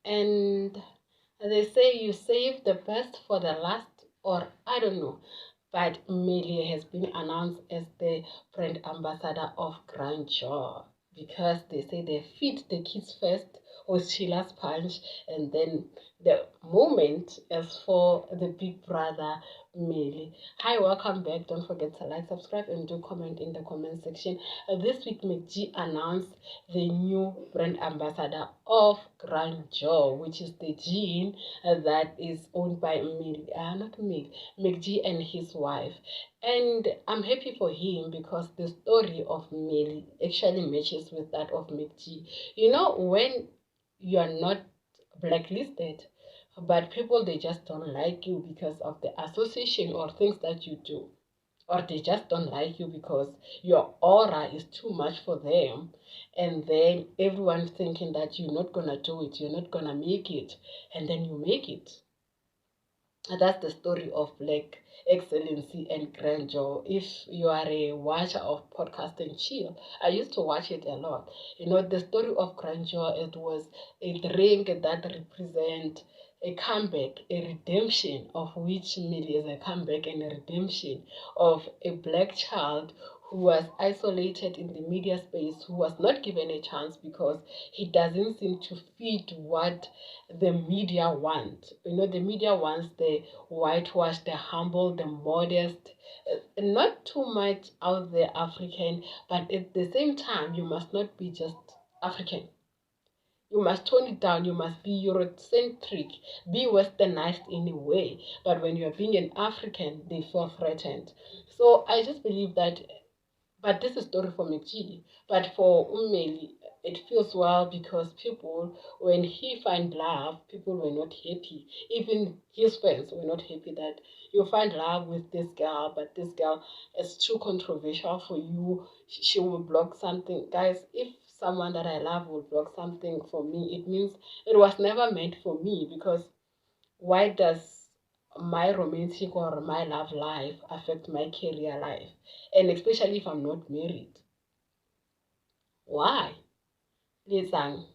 And they say you save the best for the last, or I don't know. But Millie has been announced as the brand ambassador of Grand Jaw because they say they feed the kids first with Sheila's Punch, and then the moment as for the big brother Millie. Hi, welcome back. Don't forget to like, subscribe, and do comment in the comment section. This week, McG announced the new brand ambassador of Grand Jaw, which is the gin that is owned by not McG and his wife. And I'm happy for him because the story of Millie actually matches with that of McG. You know, when you're not blacklisted, but people they just don't like you because of the association or things that you do, or they just don't like you because your aura is too much for them, and then everyone's thinking that you're not gonna do it, you're not gonna make it, and then you make it. And that's the story of Black Excellency and Grandeur. If you are a watcher of Podcast and Chill, I used to watch it a lot. You know, the story of Grandeur, it was a drink that represents a comeback, a redemption, of which Millie is a comeback and a redemption of a black child who was isolated in the media space, who was not given a chance because he doesn't seem to fit what the media want. You know, the media wants the whitewashed, the humble, the modest, not too much out there African, but at the same time, you must not be just African. You must tone it down. You must be Eurocentric, be westernized in a way. But when you're being an African, they feel threatened. So I just believe that, but this is story for McGee. But for Umeli, it feels well because people, when he find love, people were not happy. Even his fans were not happy that you find love with this girl, but this girl is too controversial for you. She will block something. Guys, if someone that I love will block something for me, it means it was never meant for me, because why does my romantic or my love life affect my career life? And especially if I'm not married. Why? Listen,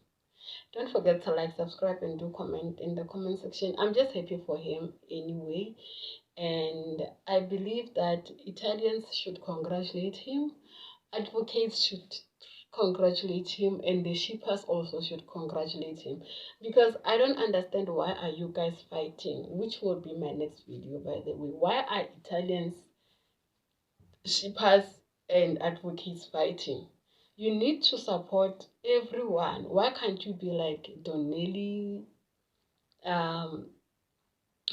don't forget to like, subscribe, and do comment in the comment section. I'm just happy for him anyway. And I believe that Italians should congratulate him, advocates should congratulate him, and the shippers also should congratulate him, because I don't understand why are you guys fighting, which will be my next video by the way. Why are Italians shippers and advocates fighting? You need to support everyone. Why can't you be like Donnelly,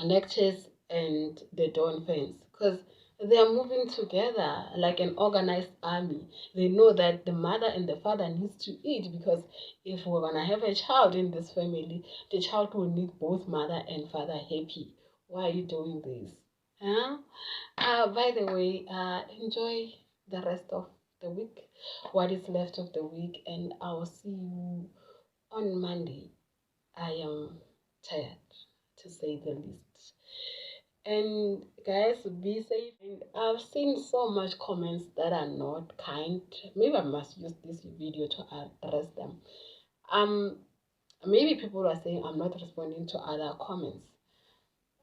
Nexus, and the Dawn fans? Because they are moving together like an organized army. They know that the mother and the father needs to eat, because if we're gonna have a child in this family, the child will need both mother and father happy. Why are you doing this? Huh? By the way, enjoy the rest of the week, what is left of the week, and I'll see you on Monday. I am tired, to say the least. And guys, be safe. And I've seen so much comments that are not kind. Maybe I must use this video to address them. Um, Maybe people are saying I'm not responding to other comments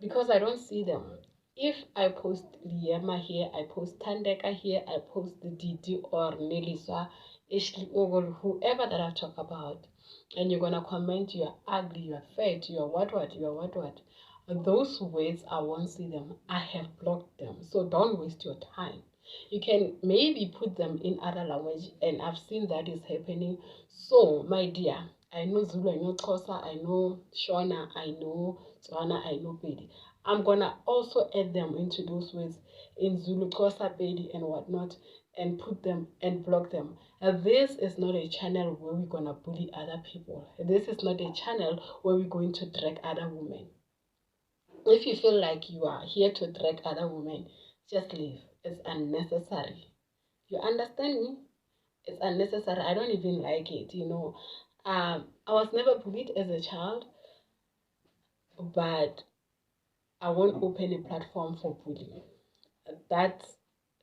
because I don't see them. If I post Liema here, I post Tandeka here, I post the Didi or Neliswa, Ashley Ogol, whoever that I talk about, and you're gonna comment you're ugly, you're fat, you're you're what. Those words, I won't see them. I have blocked them. So don't waste your time. You can maybe put them in other language, and I've seen that is happening. So, my dear, I know Zulu, I know Xhosa, I know Shona, I know Tswana, I know Pedi. I'm gonna also add them into those words in Zulu, Xhosa, Pedi, and whatnot, and put them and block them. This is not a channel where we're gonna bully other people. This is not a channel where we're going to drag other women. If you feel like you are here to drag other women, just leave. It's unnecessary. You understand me? It's unnecessary. I don't even like it, you know. I was never bullied as a child, but I won't open a platform for bullying. That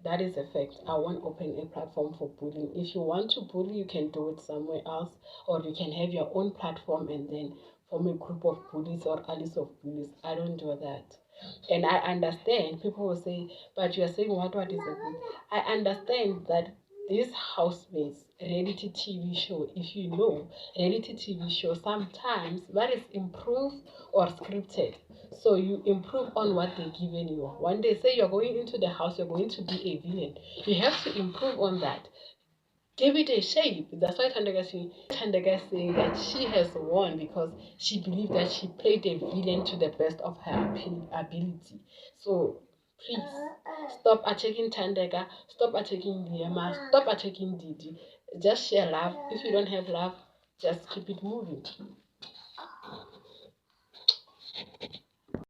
that is a fact. I won't open a platform for bullying. If you want to bully, you can do it somewhere else, or you can have your own platform and then form a group of bullies or allies of bullies. I don't do that. And I understand people will say, but you are saying what is a bully? I understand that these housemates reality TV show, if you know, reality TV show sometimes that is improved or scripted. So you improve on what they're giving you. When they say you're going into the house, you're going to be a villain. You have to improve on that. Give it a shape. That's why Tandega is saying that she has won because she believed that she played a villain to the best of her ability. So please stop attacking Tandega, stop attacking Liama, stop attacking Didi. Just share love. If you don't have love, just keep it moving.